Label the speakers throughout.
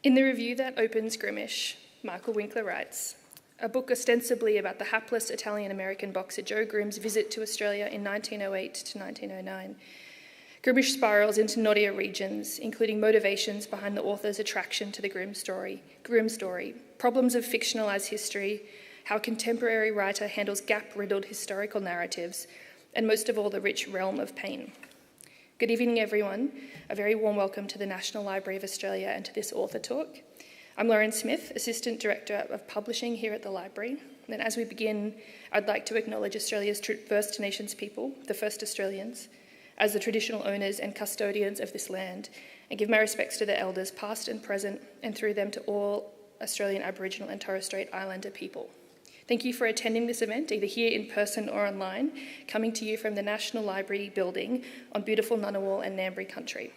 Speaker 1: In the review that opens Grimmish, Michael Winkler writes, a book ostensibly about the hapless Italian-American boxer Joe Grimm's visit to Australia in 1908 to 1909. Grimmish spirals into knottier regions, including motivations behind the author's attraction to the Grimm story, problems of fictionalised history, how a contemporary writer handles gap-riddled historical narratives, and most of all, the rich realm of pain. Good evening, everyone. A very warm welcome to the National Library of Australia and to this author talk. I'm Lauren Smith, Assistant Director of Publishing here at the Library. And as we begin, I'd like to acknowledge Australia's First Nations people, the First Australians, as the traditional owners and custodians of this land, and give my respects to the elders past and present, and through them to all Australian Aboriginal and Torres Strait Islander people. Thank you for attending this event, either here in person or online, coming to you from the National Library building on beautiful Ngunnawal and Ngambri country.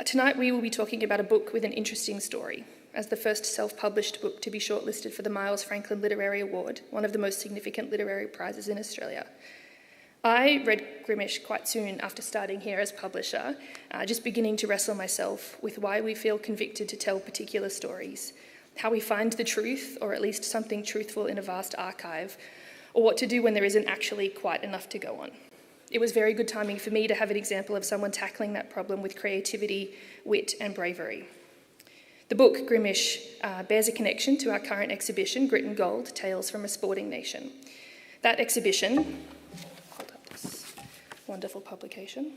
Speaker 1: Tonight we will be talking about a book with an interesting story, as the first self-published book to be shortlisted for the Miles Franklin Literary Award, one of the most significant literary prizes in Australia. I read Grimmish quite soon after starting here as publisher, just beginning to wrestle myself with why we feel convicted to tell particular stories, how we find the truth, or at least something truthful in a vast archive, or what to do when there isn't actually quite enough to go on. It was very good timing for me to have an example of someone tackling that problem with creativity, wit, and bravery. The book, Grimmish, bears a connection to our current exhibition, Grit and Gold, Tales from a Sporting Nation. That exhibition, hold up this wonderful publication,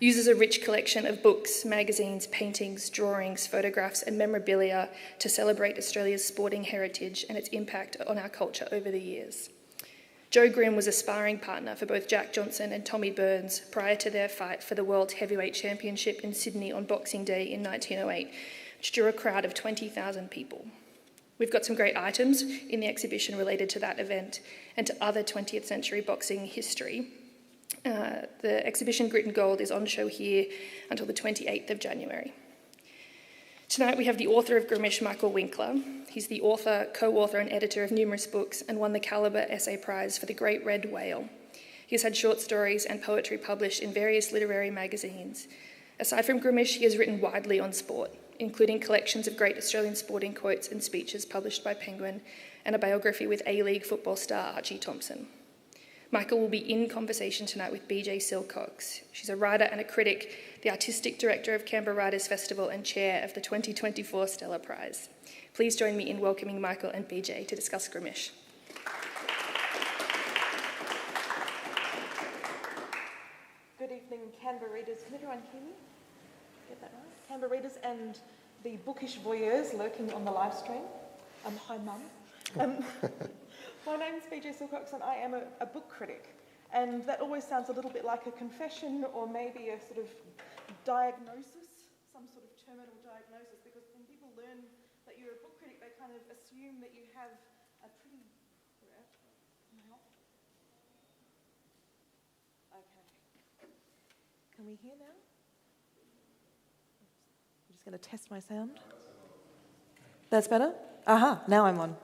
Speaker 1: uses a rich collection of books, magazines, paintings, drawings, photographs, and memorabilia to celebrate Australia's sporting heritage and its impact on our culture over the years. Joe Grimm was a sparring partner for both Jack Johnson and Tommy Burns prior to their fight for the World Heavyweight Championship in Sydney on Boxing Day in 1908, which drew a crowd of 20,000 people. We've got some great items in the exhibition related to that event and to other 20th century boxing history. The exhibition Grit and Gold is on show here until the 28th of January. Tonight we have the author of Grimmish, Michael Winkler. He's the author, co-author and editor of numerous books and won the Calibre Essay Prize for The Great Red Whale. He's had short stories and poetry published in various literary magazines. Aside from Grimmish, he has written widely on sport, including collections of great Australian sporting quotes and speeches published by Penguin, and a biography with A-League football star Archie Thompson. Michael will be in conversation tonight with Beejay Silcox. She's a writer and a critic, the artistic director of Canberra Writers' Festival and chair of the 2024 Stella Prize. Please join me in welcoming Michael and Beejay to discuss Grimmish.
Speaker 2: Good evening, Canberra readers. Can everyone hear me? Get that right? Canberra readers and the bookish voyeurs lurking on the live stream. Hi, Mum. My name's Beejay Silcox and I am a book critic, and that always sounds a little bit like a confession or maybe a sort of diagnosis, some sort of terminal diagnosis, because when people learn that you're a book critic, they kind of assume that you have a pretty... Okay. Can we hear now? I'm just going to test my sound. That's better? Aha, now I'm on.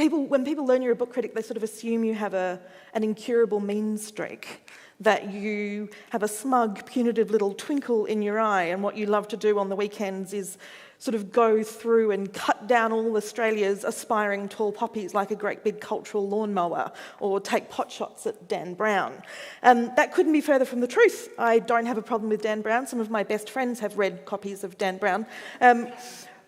Speaker 2: When people learn you're a book critic, they sort of assume you have an incurable mean streak, that you have a smug, punitive little twinkle in your eye, and what you love to do on the weekends is sort of go through and cut down all Australia's aspiring tall poppies like a great big cultural lawnmower, or take pot shots at Dan Brown. That couldn't be further from the truth. I don't have a problem with Dan Brown. Some of my best friends have read copies of Dan Brown.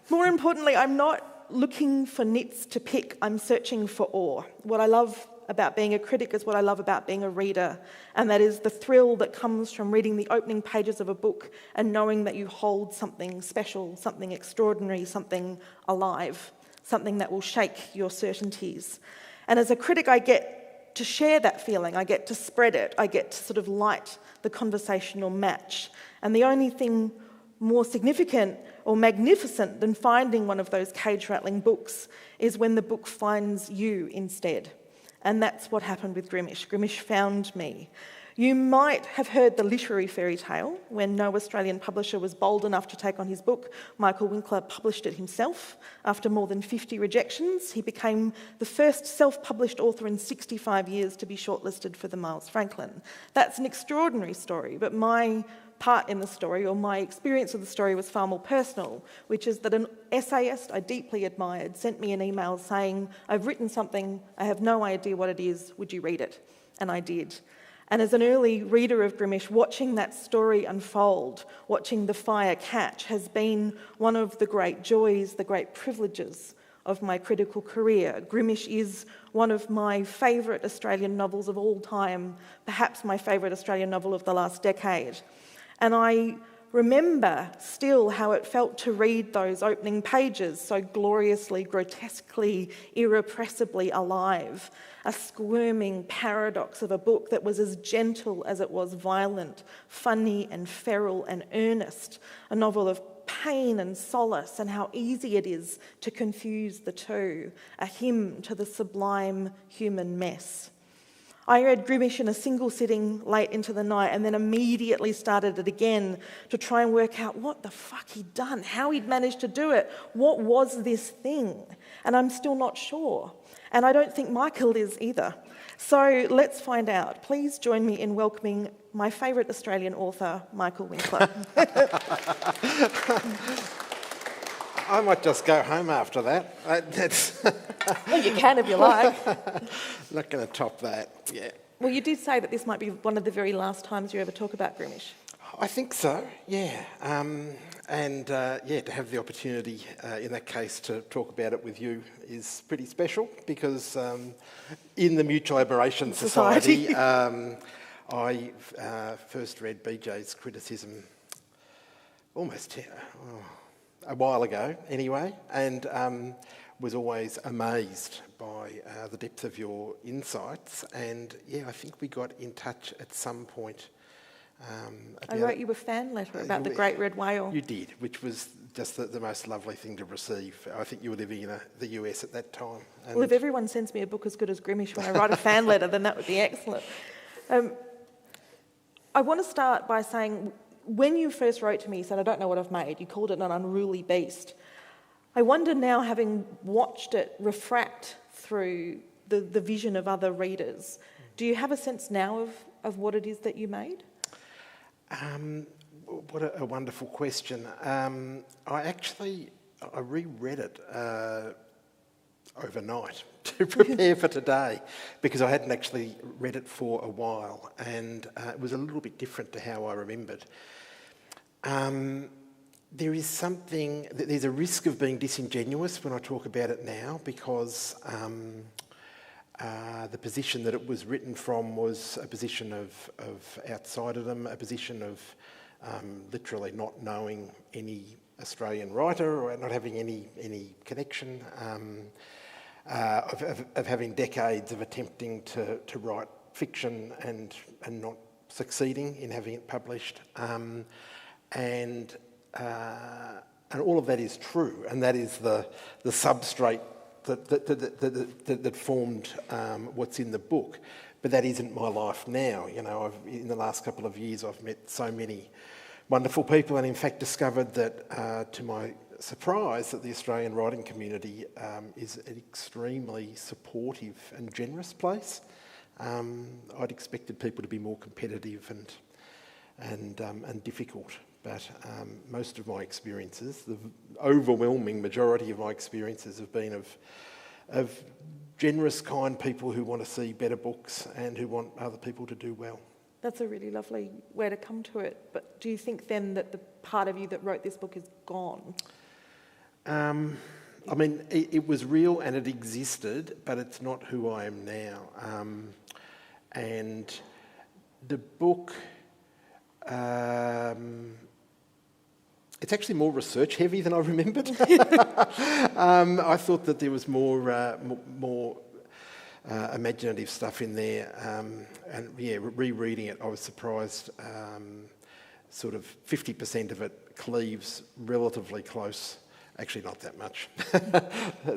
Speaker 2: More importantly, I'm not looking for nits to pick, I'm searching for awe. What I love about being a critic is what I love about being a reader, and that is the thrill that comes from reading the opening pages of a book and knowing that you hold something special, something extraordinary, something alive, something that will shake your certainties. And as a critic, I get to share that feeling, I get to spread it, I get to sort of light the conversational match. And the only thing more significant or magnificent than finding one of those cage-rattling books is when the book finds you instead. And that's what happened with Grimmish. Grimmish found me. You might have heard the literary fairy tale when no Australian publisher was bold enough to take on his book. Michael Winkler published it himself. After more than 50 rejections, he became the first self-published author in 65 years to be shortlisted for the Miles Franklin. That's an extraordinary story, but my part in the story, or my experience of the story, was far more personal, which is that an essayist I deeply admired sent me an email saying, "I've written something, I have no idea what it is, would you read it?" And I did. And as an early reader of Grimmish, watching that story unfold, watching the fire catch, has been one of the great joys, the great privileges of my critical career. Grimmish is one of my favourite Australian novels of all time, perhaps my favourite Australian novel of the last decade. And I remember still how it felt to read those opening pages, so gloriously, grotesquely, irrepressibly alive. A squirming paradox of a book that was as gentle as it was violent, funny and feral and earnest. A novel of pain and solace, and how easy it is to confuse the two. A hymn to the sublime human mess. I read Grimmish in a single sitting late into the night and then immediately started it again to try and work out what the fuck he'd done, how he'd managed to do it, what was this thing? And I'm still not sure. And I don't think Michael is either. So let's find out. Please join me in welcoming my favourite Australian author, Michael Winkler.
Speaker 3: I might just go home after that.
Speaker 2: Well, you can if you like.
Speaker 3: Not going to top that, yeah.
Speaker 2: Well, you did say that this might be one of the very last times you ever talk about Grimmish.
Speaker 3: I think so, yeah. To have the opportunity in that case to talk about it with you is pretty special because in the Mutual Admiration Society, I first read Beejay's criticism almost a while ago anyway, and was always amazed by the depth of your insights. And yeah, I think we got in touch at some point.
Speaker 2: I wrote you a fan letter about the great red whale.
Speaker 3: You did, which was just the most lovely thing to receive. I think you were living in the US at that time. And
Speaker 2: well, if everyone sends me a book as good as Grimmish when I write a fan letter, then that would be excellent. I want to start by saying, when you first wrote to me, you said, "I don't know what I've made." You called it an unruly beast. I wonder now, having watched it refract through the vision of other readers, do you have a sense now of what it is that you made?
Speaker 3: What a wonderful question. I reread it overnight to prepare for today because I hadn't actually read it for a while, and it was a little bit different to how I remembered. There's a risk of being disingenuous when I talk about it now because the position that it was written from was a position of outsiderdom, a position of literally not knowing any Australian writer or not having any connection, of having decades of attempting to write fiction and not succeeding in having it published. And all of that is true, and that is the substrate that formed what's in the book. But that isn't my life now. You know, in the last couple of years, I've met so many wonderful people, and in fact discovered that, to my surprise, that the Australian writing community is an extremely supportive and generous place. I'd expected people to be more competitive and difficult. But most of my experiences, the overwhelming majority of my experiences have been of generous, kind people who want to see better books and who want other people to do well.
Speaker 2: That's a really lovely way to come to it. But do you think then that the part of you that wrote this book is gone?
Speaker 3: I mean, it was real and it existed, but it's not who I am now. And the book... it's actually more research heavy than I remembered. I thought that there was more imaginative stuff in there, and yeah, rereading it, I was surprised. Sort of 50% of it cleaves relatively close. Actually, not that much.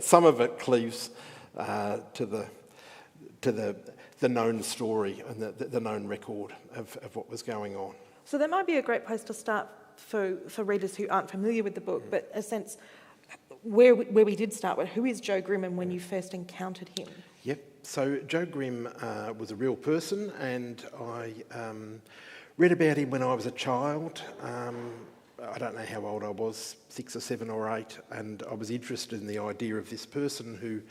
Speaker 3: Some of it cleaves to the the known story and the known record of what was going on.
Speaker 2: So that might be a great place to start for readers who aren't familiar with the book, but a sense where we did start with, who is Joe Grimm and when you first encountered him?
Speaker 3: Yep, so Joe Grimm was a real person, and I read about him when I was a child. I don't know how old I was, 6 or 7 or 8, and I was interested in the idea of this person who,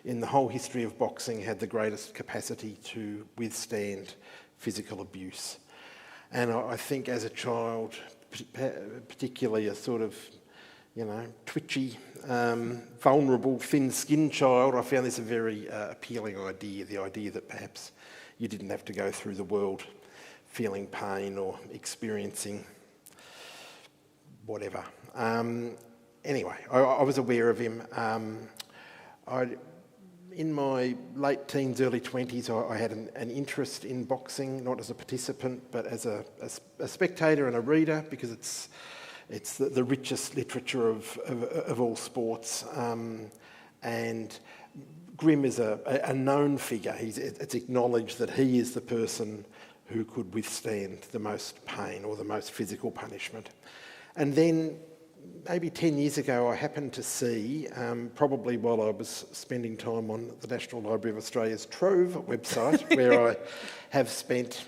Speaker 3: in the whole history of boxing, had the greatest capacity to withstand physical abuse. And I think as a child, particularly a sort of, twitchy, vulnerable, thin-skinned child, I found this a very appealing idea, the idea that perhaps you didn't have to go through the world feeling pain or experiencing whatever. Anyway, I was aware of him. In my late teens, early 20s, I had an interest in boxing, not as a participant, but as a spectator and a reader, because it's the richest literature of all sports. And Grimm is a known figure. It's acknowledged that he is the person who could withstand the most pain or the most physical punishment. And then, maybe 10 years ago, I happened to see, probably while I was spending time on the National Library of Australia's Trove website, where I have spent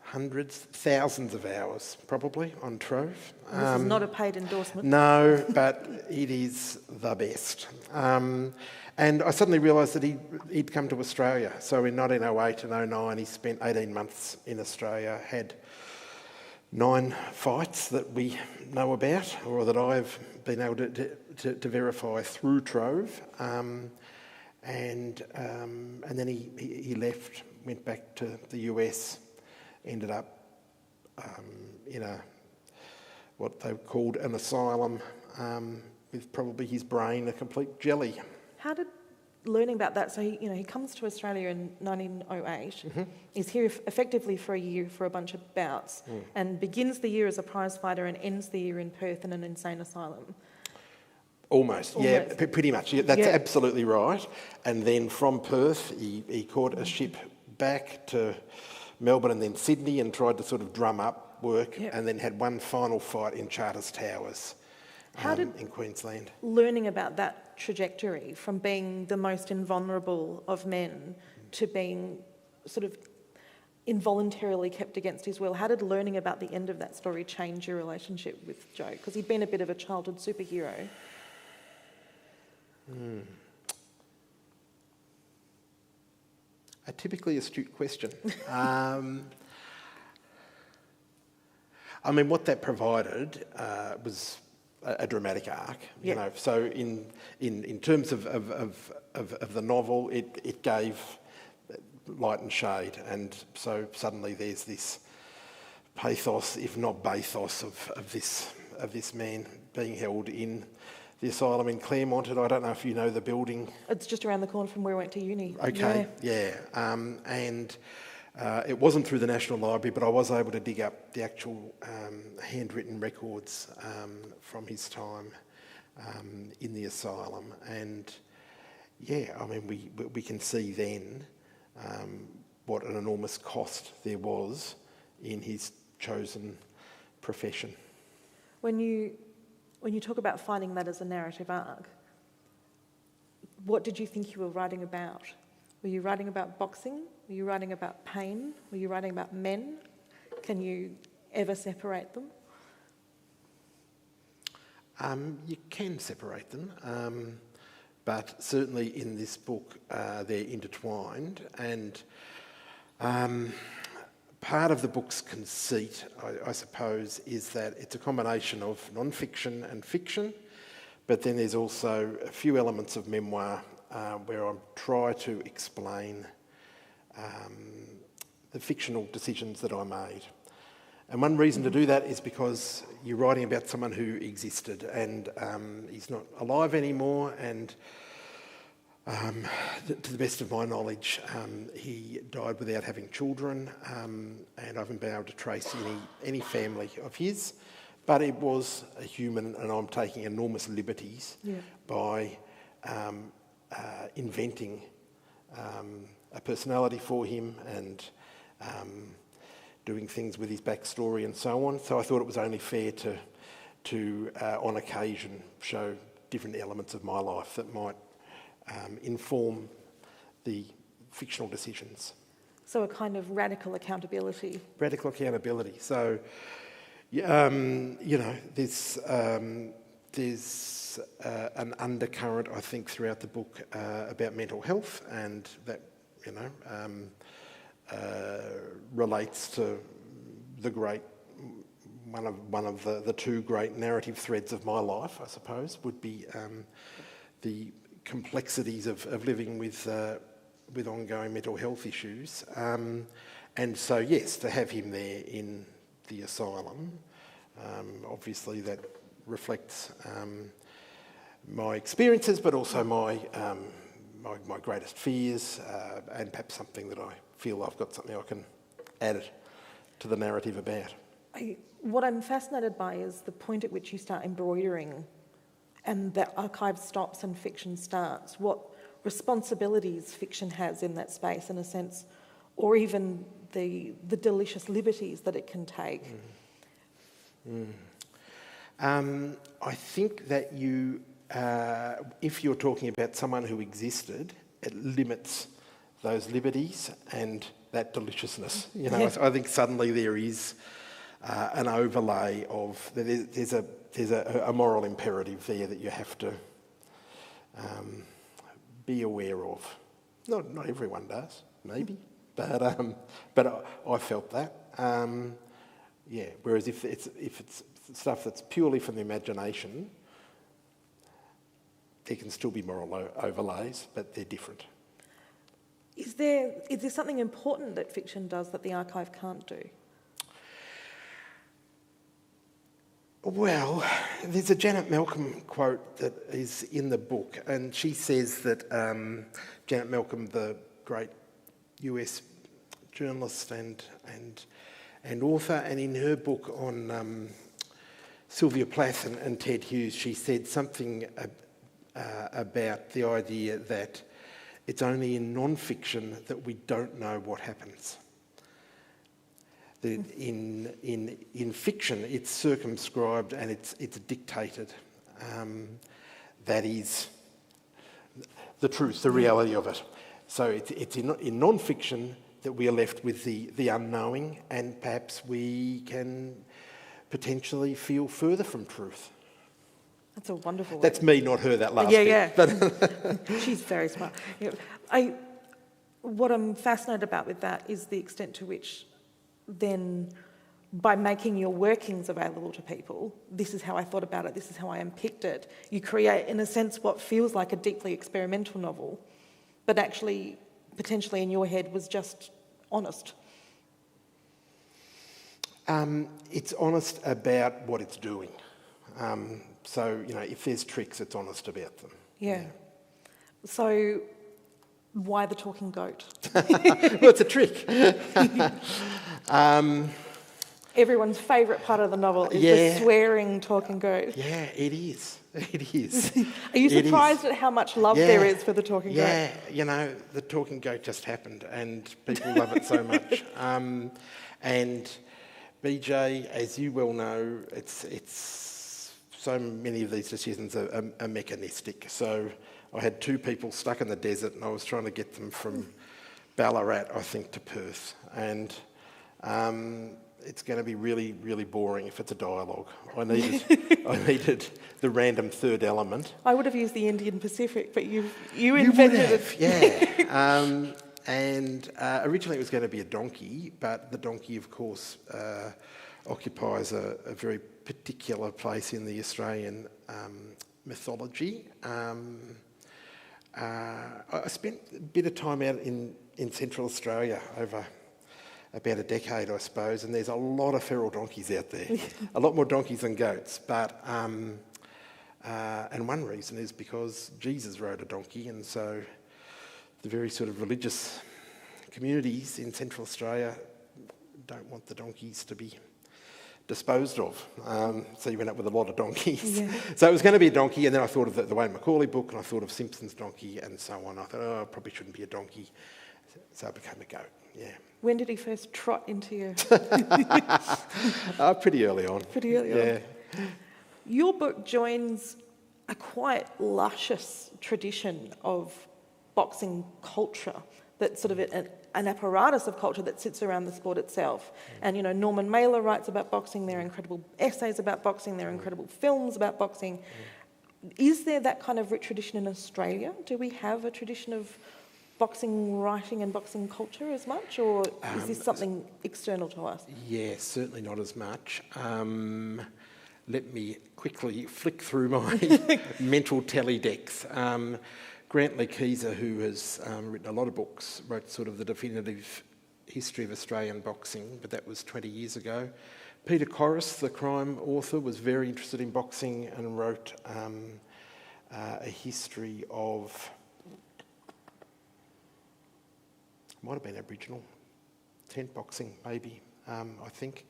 Speaker 3: hundreds, thousands of hours, probably, on Trove.
Speaker 2: This is not a paid endorsement.
Speaker 3: No, but it is the best. And I suddenly realised that he'd come to Australia. So in 1908 and 09, he spent 18 months in Australia, had 9 fights that we know about, or that I've been able to verify through Trove, and then he left, went back to the US, ended up in what they called an asylum, with probably his brain a complete jelly.
Speaker 2: How did learning about that, so he comes to Australia in 1908,
Speaker 3: Mm-hmm.
Speaker 2: is here effectively for a year for a bunch of bouts, and begins the year as a prize fighter and ends the year in Perth in an insane asylum.
Speaker 3: Almost. Yeah, pretty much. Yeah, that's absolutely right. And then from Perth, he caught a ship back to Melbourne and then Sydney and tried to sort of drum up work, and then had one final fight in Charters Towers in Queensland.
Speaker 2: Learning about that trajectory from being the most invulnerable of men to being sort of involuntarily kept against his will, how did learning about the end of that story change your relationship with Joe? Because he'd been a bit of a childhood superhero.
Speaker 3: A typically astute question. I mean, what that provided was a dramatic arc, you know. So in terms of the novel, it gave light and shade, and so suddenly there's this pathos, if not bathos, of this man being held in the asylum in Claremont. And I don't know if you know the building.
Speaker 2: It's just around the corner from where I went to uni.
Speaker 3: Okay, yeah. And it wasn't through the National Library, but I was able to dig up the actual handwritten records from his time in the asylum. And yeah, I mean, we can see then what an enormous cost there was in his chosen profession.
Speaker 2: When you talk about finding that as a narrative arc, what did you think you were writing about? Were you writing about boxing? Were you writing about pain? Were you writing about men? Can you ever separate them?
Speaker 3: You can separate them, but certainly in this book they're intertwined, and part of the book's conceit, I suppose, is that it's a combination of non-fiction and fiction, but then there's also a few elements of memoir where I try to explain the fictional decisions that I made. And one reason to do that is because you're writing about someone who existed, and he's not alive anymore, and to the best of my knowledge, he died without having children, and I haven't been able to trace any family of his, but it was a human, and I'm taking enormous liberties by inventing a personality for him and doing things with his backstory and so on. So I thought it was only fair to on occasion, show different elements of my life that might inform the fictional decisions.
Speaker 2: So a kind of radical accountability.
Speaker 3: Radical accountability. So, there's an undercurrent, I think, throughout the book about mental health, and that, relates to the great, one of the two great narrative threads of my life, I suppose, would be the complexities of living with ongoing mental health issues. And so, yes, to have him there in the asylum, obviously that reflects my experiences, but also my greatest fears, and perhaps something that I feel I've got something I can add to the narrative about.
Speaker 2: What I'm fascinated by is the point at which you start embroidering and the archive stops and fiction starts. What responsibilities fiction has in that space, in a sense, or even the delicious liberties that it can take.
Speaker 3: I think that if you're talking about someone who existed, it limits those liberties and that deliciousness. I think suddenly there is an overlay of there's a moral imperative there that you have to be aware of. Not everyone does, maybe, but I felt that. Whereas if it's stuff that's purely from the imagination, there can still be moral overlays, but they're different.
Speaker 2: Is there something important that fiction does that the archive can't do?
Speaker 3: Well, there's a Janet Malcolm quote that is in the book, and she says that Janet Malcolm, the great US journalist and author, and in her book on Sylvia Plath and Ted Hughes, she said something about the idea that it's only in non-fiction that we don't know what happens. In fiction, it's circumscribed and it's dictated. That is the truth, the reality of it. So it's in non-fiction that we are left with the unknowing, and perhaps we can potentially feel further from truth.
Speaker 2: That's a wonderful way.
Speaker 3: That's me, not her, that last bit.
Speaker 2: Yeah. She's very smart. What I'm fascinated about with that is the extent to which then, by making your workings available to people, this is how I thought about it, this is how I unpicked it, you create, in a sense, what feels like a deeply experimental novel, but actually, potentially in your head, was just honest. It's honest about what it's doing. So, if there's tricks, it's honest about them. Yeah. So, why the talking goat?
Speaker 3: Well, it's a trick.
Speaker 2: Everyone's favourite part of the novel is the swearing talking goat.
Speaker 3: Yeah, it is. It is.
Speaker 2: Are you surprised at how much love there is for the talking goat?
Speaker 3: Yeah, the talking goat just happened and people love it so much. And Beejay, as you well know, it's so many of these decisions are mechanistic. So I had two people stuck in the desert and I was trying to get them from Ballarat, I think, to Perth. And it's going to be really, really boring if it's a dialogue. I needed the random third element.
Speaker 2: I would have used the Indian Pacific, but you invented it.
Speaker 3: Yeah. And originally it was going to be a donkey, but the donkey, of course, occupies a very particular place in the Australian mythology. I spent a bit of time out in Central Australia over about a decade, I suppose, and there's a lot of feral donkeys out there, a lot more donkeys than goats. But and one reason is because Jesus rode a donkey, and so the very sort of religious communities in Central Australia don't want the donkeys to be disposed of. So you went up with a lot of donkeys.
Speaker 2: Yeah.
Speaker 3: So it was going to be a donkey, and then I thought of the Wayne Macaulay book, and I thought of Simpson's donkey, and so on. I thought, oh, I probably shouldn't be a donkey. So it became a goat, yeah.
Speaker 2: When did he first trot into you?
Speaker 3: Pretty early on.
Speaker 2: Pretty early on. Your book joins a quite luscious tradition of boxing culture, that's sort of an apparatus of culture that sits around the sport itself. And, you know, Norman Mailer writes about boxing, there are incredible essays about boxing, there are incredible films about boxing. Is there that kind of rich tradition in Australia? Do we have a tradition of boxing writing and boxing culture as much, or is this something external to us?
Speaker 3: Yeah, certainly not as much. Let me quickly flick through my mental teledecks. Grantley Keyser, who has written a lot of books, wrote sort of the definitive history of Australian boxing, but that was 20 years ago. Peter Corris, the crime author, was very interested in boxing and wrote a history of, might have been Aboriginal, tent boxing maybe, I think.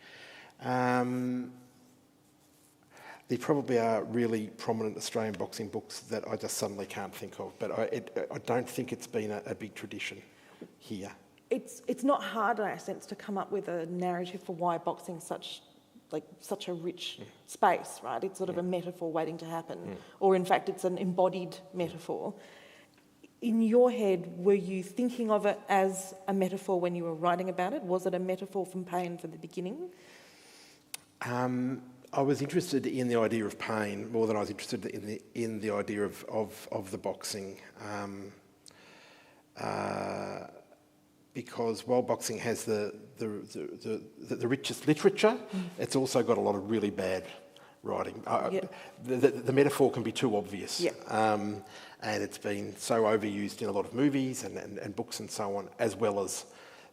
Speaker 3: There probably are really prominent Australian boxing books that I just suddenly can't think of, but I don't think it's been a big tradition here.
Speaker 2: It's not hard, in a sense, to come up with a narrative for why boxing's such a rich space, right? It's sort of a metaphor waiting to happen, or in fact, it's an embodied metaphor. In your head, were you thinking of it as a metaphor when you were writing about it? Was it a metaphor from pain from the beginning?
Speaker 3: I was interested in the idea of pain more than I was interested in the idea of the boxing, because while boxing has the richest literature, it's also got a lot of really bad writing. The metaphor can be too obvious, and it's been so overused in a lot of movies and books and so on, as well as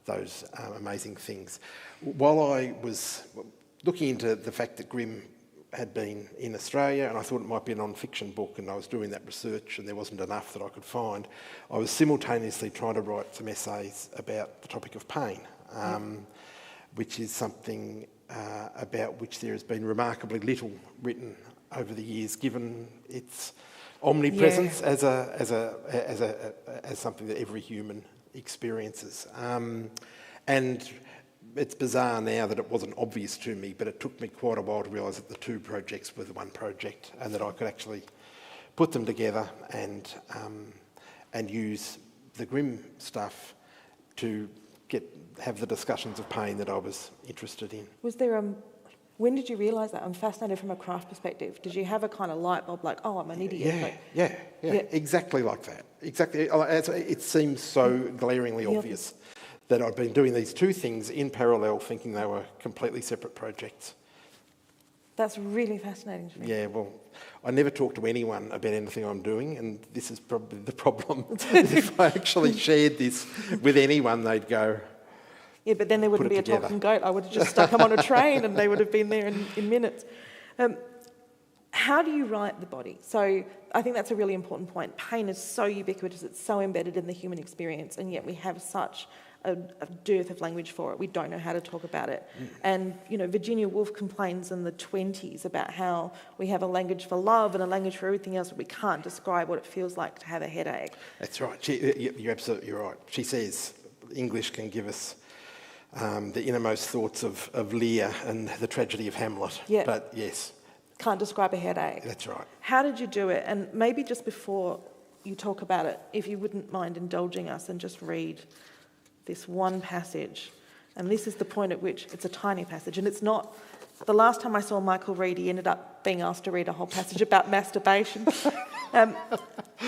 Speaker 3: those amazing things. While I was looking into the fact that Grimm had been in Australia, and I thought it might be a non-fiction book, and I was doing that research and there wasn't enough that I could find, I was simultaneously trying to write some essays about the topic of pain, which is something about which there has been remarkably little written over the years, given its omnipresence as something that every human experiences. And it's bizarre now that it wasn't obvious to me, but it took me quite a while to realise that the two projects were the one project, and that I could actually put them together and use the Grimm stuff to have the discussions of pain that I was interested in.
Speaker 2: Was there when did you realise that? I'm fascinated from a craft perspective. Did you have a kind of light bulb like, oh, I'm an idiot?
Speaker 3: Yeah, exactly like that. Exactly. It seems so glaringly obvious that I'd been doing these two things in parallel, thinking they were completely separate projects.
Speaker 2: That's really fascinating to me.
Speaker 3: Yeah, well, I never talk to anyone about anything I'm doing, and this is probably the problem. If I actually shared this with anyone, they'd go,
Speaker 2: yeah, but then there wouldn't be a talking goat. I would have just stuck them on a train and they would have been there in minutes. How do you write the body? So I think that's a really important point. Pain is so ubiquitous, it's so embedded in the human experience, and yet we have such a dearth of language for it. We don't know how to talk about it. And, you know, Virginia Woolf complains in the 1920s about how we have a language for love and a language for everything else, but we can't describe what it feels like to have a headache.
Speaker 3: That's right. You're absolutely right. She says English can give us the innermost thoughts of Lear and the tragedy of Hamlet.
Speaker 2: Yeah.
Speaker 3: But yes.
Speaker 2: Can't describe a headache.
Speaker 3: That's right.
Speaker 2: How did you do it? And maybe just before you talk about it, if you wouldn't mind indulging us and just read this one passage. And this is the point at which it's a tiny passage, and it's not. The last time I saw Michael read, he ended up being asked to read a whole passage about masturbation,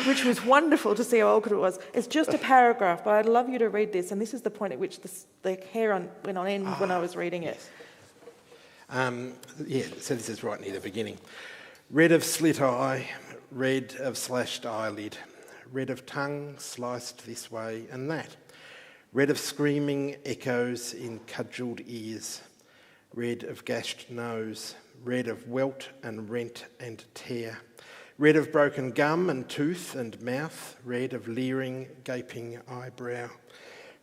Speaker 2: which was wonderful to see how awkward it was. It's just a paragraph, but I'd love you to read this. And this is the point at which the hair went on end when I was reading it.
Speaker 3: So this is right near the beginning. Red of slit eye, red of slashed eyelid, red of tongue sliced this way and that, red of screaming echoes in cudgelled ears, red of gashed nose, red of welt and rent and tear, red of broken gum and tooth and mouth, red of leering, gaping eyebrow,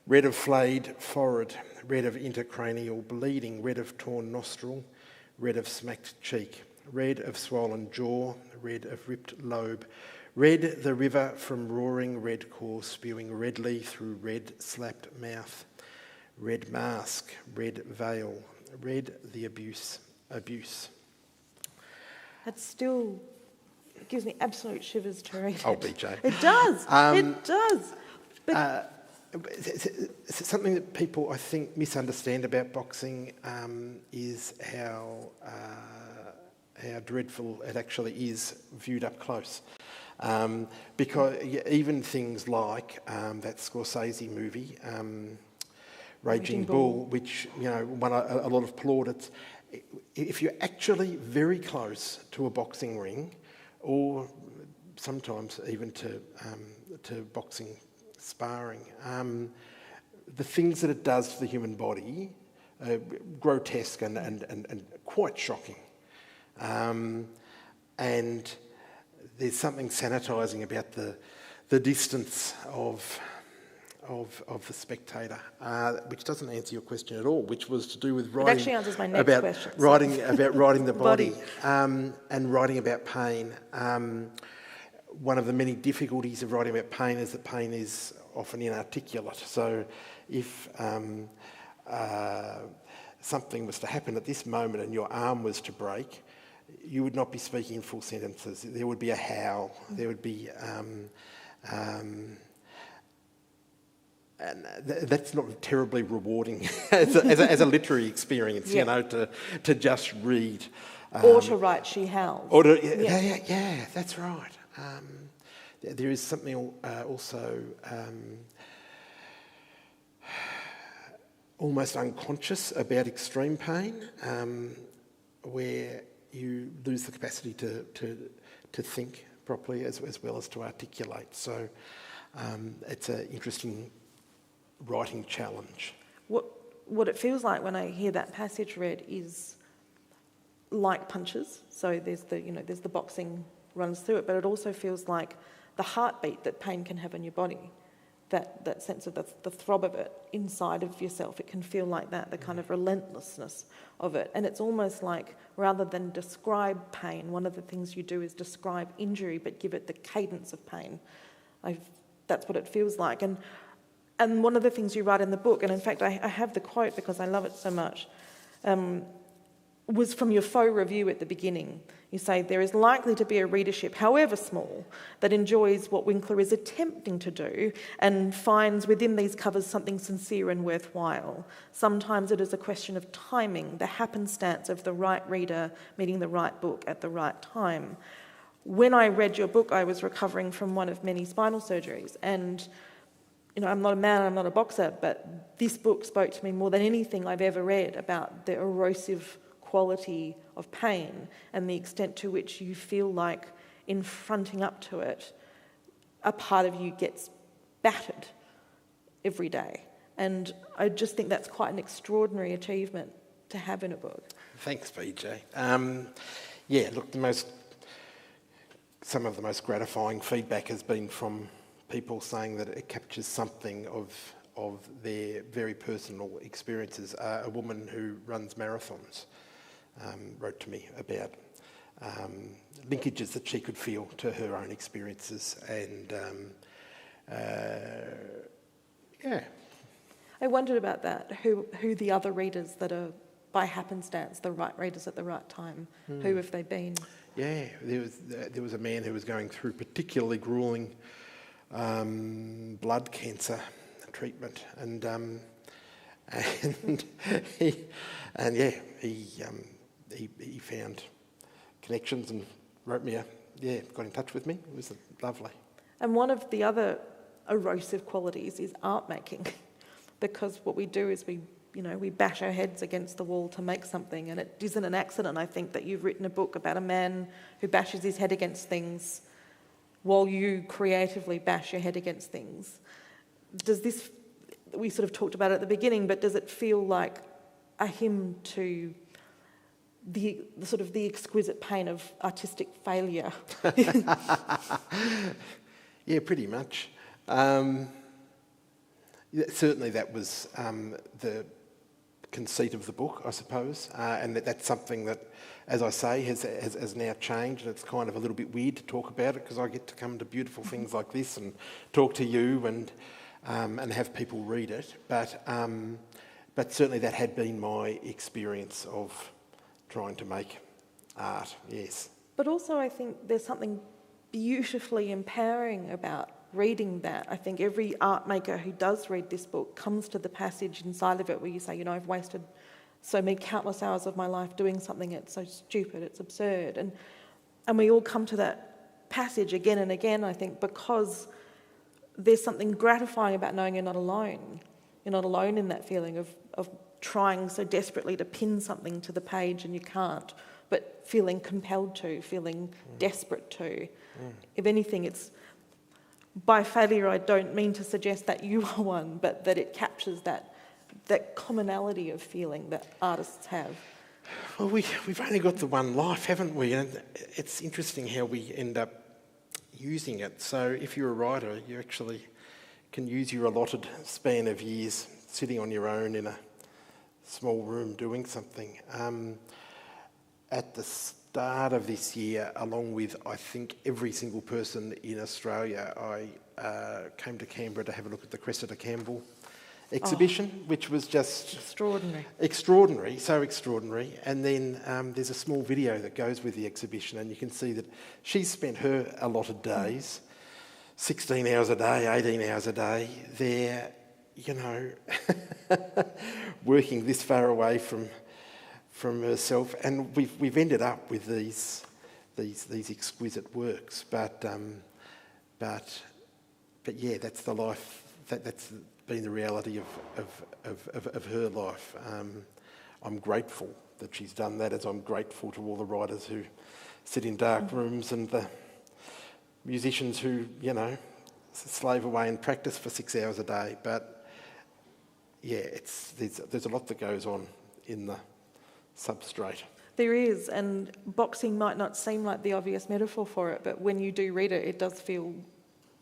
Speaker 3: red of flayed forehead, red of intercranial bleeding, red of torn nostril, red of smacked cheek, red of swollen jaw, red of ripped lobe, red the river from roaring red core spewing redly through red slapped mouth, red mask, red veil, red the abuse.
Speaker 2: It still gives me absolute shivers to read it.
Speaker 3: Oh, Beejay.
Speaker 2: It does. It does. But
Speaker 3: It's something that people, I think, misunderstand about boxing is how dreadful it actually is viewed up close. Because even things like that Scorsese movie, Raging Bull, which won a lot of plaudits. If you're actually very close to a boxing ring, or sometimes even to boxing sparring, the things that it does to the human body are grotesque and quite shocking. And there's something sanitising about the distance of the spectator, which doesn't answer your question at all, which was to do with writing.
Speaker 2: It actually answers my next question.
Speaker 3: About writing the body and writing about pain. One of the many difficulties of writing about pain is that pain is often inarticulate. So if something was to happen at this moment and your arm was to break, you would not be speaking in full sentences. There would be a howl. There would be... and that's not terribly rewarding as a literary experience, to just read.
Speaker 2: Or to write She Howls.
Speaker 3: Yeah, that's right. There is something also almost unconscious about extreme pain, where you lose the capacity to think properly as well as to articulate. So it's an interesting writing challenge.
Speaker 2: What it feels like when I hear that passage read is like punches. So there's the boxing runs through it, but it also feels like the heartbeat that pain can have in your body, that sense of the throb of it inside of yourself. It can feel like that, the kind of relentlessness of it. And it's almost like rather than describe pain, one of the things you do is describe injury, but give it the cadence of pain. That's what it feels like. And one of the things you write in the book, and in fact I have the quote because I love it so much, was from your faux review at the beginning. You say, there is likely to be a readership, however small, that enjoys what Winkler is attempting to do and finds within these covers something sincere and worthwhile. Sometimes it is a question of timing, the happenstance of the right reader meeting the right book at the right time. When I read your book, I was recovering from one of many spinal surgeries, and I'm not a man, I'm not a boxer, but this book spoke to me more than anything I've ever read about the erosive quality of pain and the extent to which you feel like in fronting up to it, a part of you gets battered every day. And I just think that's quite an extraordinary achievement to have in a book.
Speaker 3: Thanks, Beejay. Look, some of the most gratifying feedback has been from people saying that it captures something of their very personal experiences. A woman who runs marathons wrote to me about linkages that she could feel to her own experiences, and
Speaker 2: I wondered about that. Who the other readers that are by happenstance the right readers at the right time? Who have they been?
Speaker 3: Yeah, there was a man who was going through particularly gruelling blood cancer treatment, and he found connections and wrote me got in touch with me. It was lovely. And
Speaker 2: one of the other erosive qualities is art making, because what we do is we bash our heads against the wall to make something, and it isn't an accident, I think, that you've written a book about a man who bashes his head against things while you creatively bash your head against things. Does this, we sort of talked about it at the beginning, but does it feel like a hymn to the sort of the exquisite pain of artistic failure?
Speaker 3: Yeah, pretty much. Certainly that was the conceit of the book, I suppose, and that's something that, as I say, has now changed, and it's kind of a little bit weird to talk about it because I get to come to beautiful things like this and talk to you and have people read it. But certainly that had been my experience of trying to make art, yes.
Speaker 2: But also I think there's something beautifully empowering about reading that. I think every art maker who does read this book comes to the passage inside of it where you say, I've wasted so many countless hours of my life doing something that's so stupid, it's absurd. And we all come to that passage again and again, I think, because there's something gratifying about knowing you're not alone. You're not alone in that feeling of trying so desperately to pin something to the page and you can't, but feeling compelled to, feeling desperate to. If anything, it's by failure, I don't mean to suggest that you are one, but that it captures that commonality of feeling that artists have.
Speaker 3: Well, we've only got the one life, haven't we? And it's interesting how we end up using it. So if you're a writer, you actually can use your allotted span of years sitting on your own in a small room doing something. At the start of this year, along with, I think, every single person in Australia, I came to Canberra to have a look at the Cressida Campbell exhibition, which was just... Extraordinary, so extraordinary. And then there's a small video that goes with the exhibition, and you can see that she's spent her allotted days, 16 hours a day, 18 hours a day, there, working this far away from herself, and we've ended up with these exquisite works. But yeah, that's the life. That's been the reality of her life. I'm grateful that she's done that, as I'm grateful to all the writers who sit in dark rooms and the musicians who slave away and practice for 6 hours a day. But yeah, there's a lot that goes on in the substrate.
Speaker 2: There is, and boxing might not seem like the obvious metaphor for it, but when you do read it, it does feel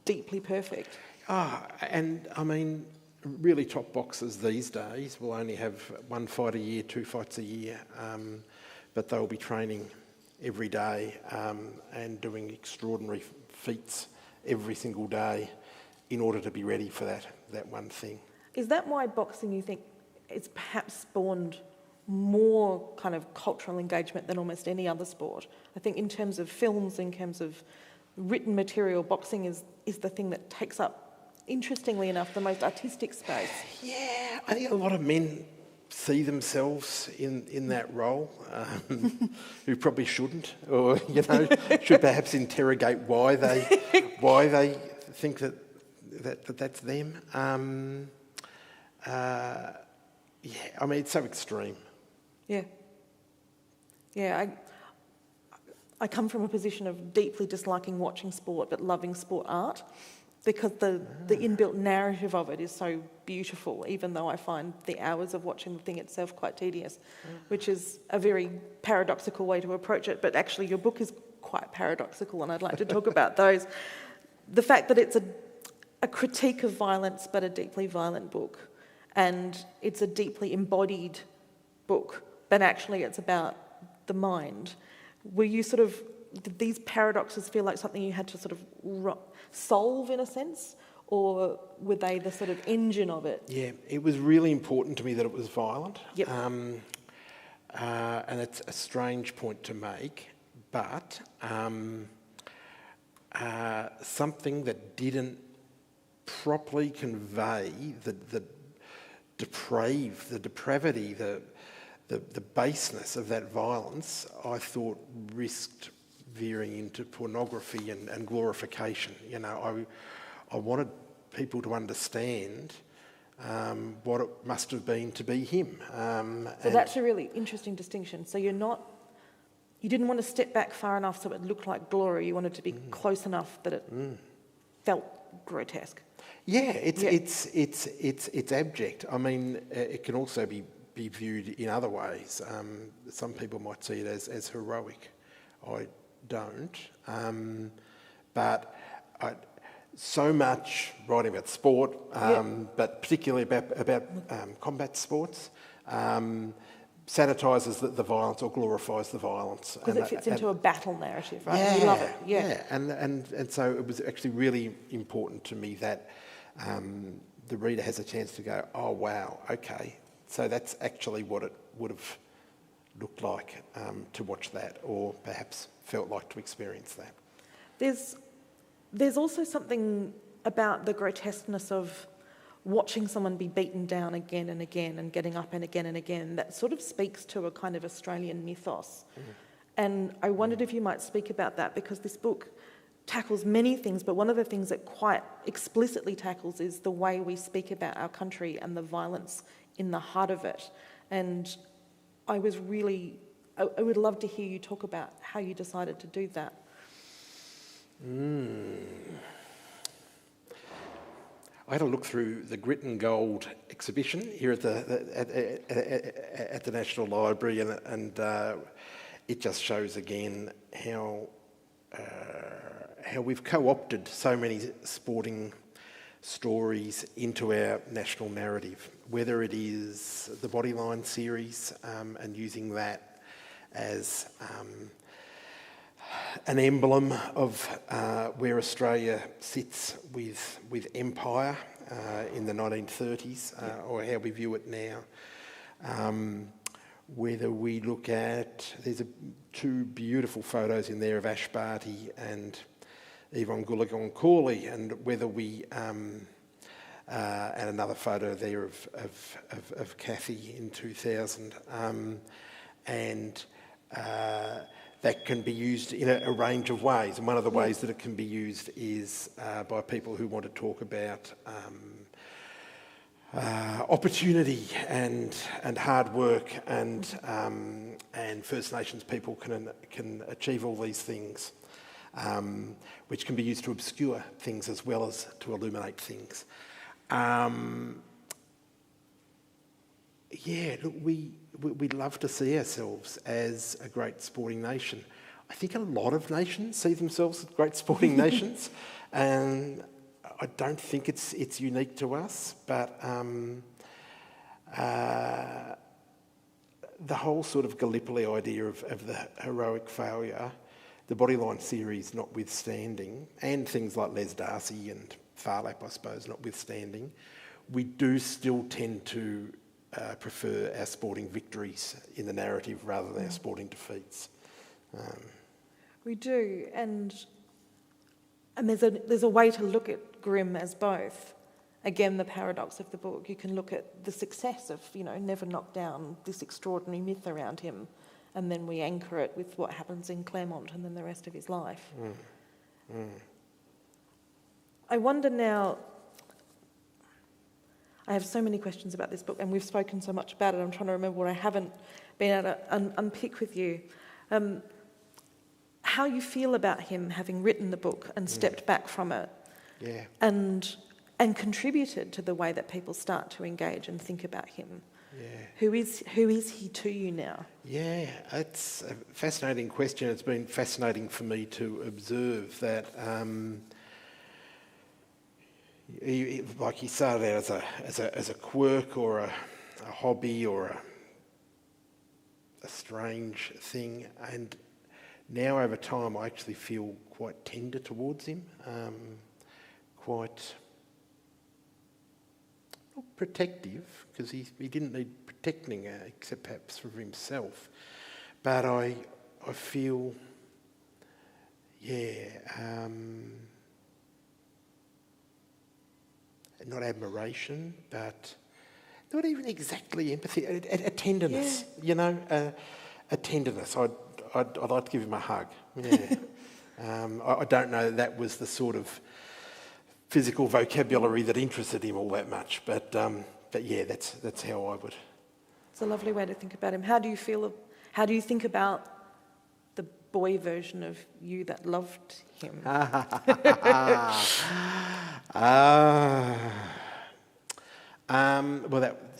Speaker 2: deeply perfect.
Speaker 3: And I mean, really top boxers these days will only have one fight a year, 2 fights a year, but they'll be training every day and doing extraordinary feats every single day in order to be ready for that one thing.
Speaker 2: Is that why boxing, you think, is perhaps spawned more kind of cultural engagement than almost any other sport? I think in terms of films, in terms of written material, boxing is the thing that takes up, interestingly enough, the most artistic space. Yeah,
Speaker 3: I think a lot of men see themselves in that role, who probably shouldn't, or should perhaps interrogate why they think that's them. Yeah, I mean, it's so extreme.
Speaker 2: Yeah, I come from a position of deeply disliking watching sport but loving sport art, because the inbuilt narrative of it is so beautiful, even though I find the hours of watching the thing itself quite tedious, which is a very paradoxical way to approach it. But actually your book is quite paradoxical, and I'd like to talk about those. The fact that it's a critique of violence but a deeply violent book, and it's a deeply embodied book, but actually it's about the mind. Were you did these paradoxes feel like something you had to sort of solve in a sense, or were they the sort of engine of it?
Speaker 3: Yeah, it was really important to me that it was violent.
Speaker 2: Yep.
Speaker 3: And it's a strange point to make, but something that didn't properly convey the depravity, the baseness of that violence, I thought risked veering into pornography and glorification. I wanted people to understand what it must have been to be him.
Speaker 2: So that's a really interesting distinction. So you didn't want to step back far enough so it looked like glory. You wanted to be close enough that it felt grotesque.
Speaker 3: Yeah, it's abject. I mean, it can also be viewed in other ways. Some people might see it as heroic. I don't. But so much writing about sport, but particularly about combat sports, sanitises the violence or glorifies the violence.
Speaker 2: Because it fits into a battle narrative, right? And you love it. Yeah.
Speaker 3: And so it was actually really important to me that the reader has a chance to go, oh wow, okay, so that's actually what it would have looked like to watch that, or perhaps felt like to experience that.
Speaker 2: There's also something about the grotesqueness of watching someone be beaten down again and again and getting up and again that sort of speaks to a kind of Australian mythos. And I wondered if you might speak about that, because this book tackles many things, but one of the things it quite explicitly tackles is the way we speak about our country and the violence in the heart of it. And I would love to hear you talk about how you decided to do that.
Speaker 3: I had a look through the Grit and Gold exhibition here at the National Library, and it just shows again how we've co-opted so many sporting stories into our national narrative, whether it is the Bodyline series and using that as an emblem of where Australia sits with empire in the 1930s, or how we view it now. Whether we look at, there's two beautiful photos in there of Ash Barty and Yvonne Goolagong-Cawley, and whether we, and another photo there of Kathy in 2000, and that can be used in a range of ways. And one of the ways that it can be used is by people who want to talk about opportunity and hard work, and First Nations people can achieve all these things, which can be used to obscure things as well as to illuminate things. Look, we'd love to see ourselves as a great sporting nation. I think a lot of nations see themselves as great sporting nations, and I don't think it's unique to us, but the whole sort of Gallipoli idea of the heroic failure, the Bodyline series notwithstanding, and things like Les Darcy and Farlap, I suppose, notwithstanding, we do still tend to prefer our sporting victories in the narrative rather than our sporting defeats.
Speaker 2: We do, and there's a way to look at Grimm as both. Again, the paradox of the book. You can look at the success of, never knock down this extraordinary myth around him, and then we anchor it with what happens in Claremont and then the rest of his life. I wonder now, I have so many questions about this book, and we've spoken so much about it. I'm trying to remember what I haven't been able to unpick with you. How you feel about him having written the book and stepped back from it, and contributed to the way that people start to engage and think about him. Who is he to you now? Yeah, it's a fascinating question. It's been fascinating for me to observe that. He started out as a quirk or a hobby or a strange thing, and now over time I actually feel quite tender towards him, quite not protective, because he didn't need protecting except perhaps for himself, but I feel not admiration, but not even exactly empathy, a tenderness, a tenderness. I'd like to give him a hug. I don't know that was the sort of physical vocabulary that interested him all that much, but that's how I would. It's a lovely way to think about him. How do you think about the boy version of you that loved him? Well,